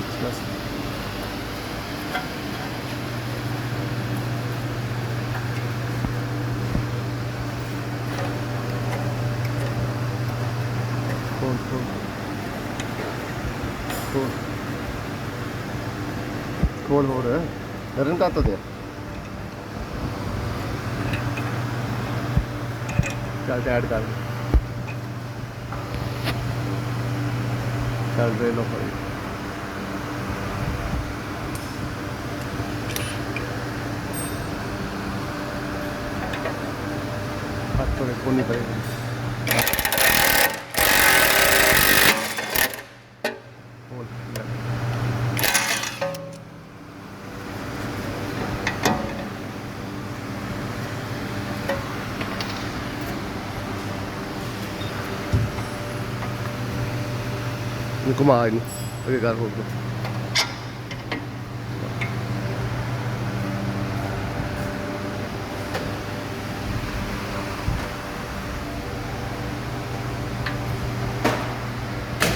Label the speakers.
Speaker 1: बस खोल हो रहा है रन का तो दे चल ऐड कर चल रहे लो भाई हाथ थोड़े को नहीं पड़ेगा घुमा आगे कर हो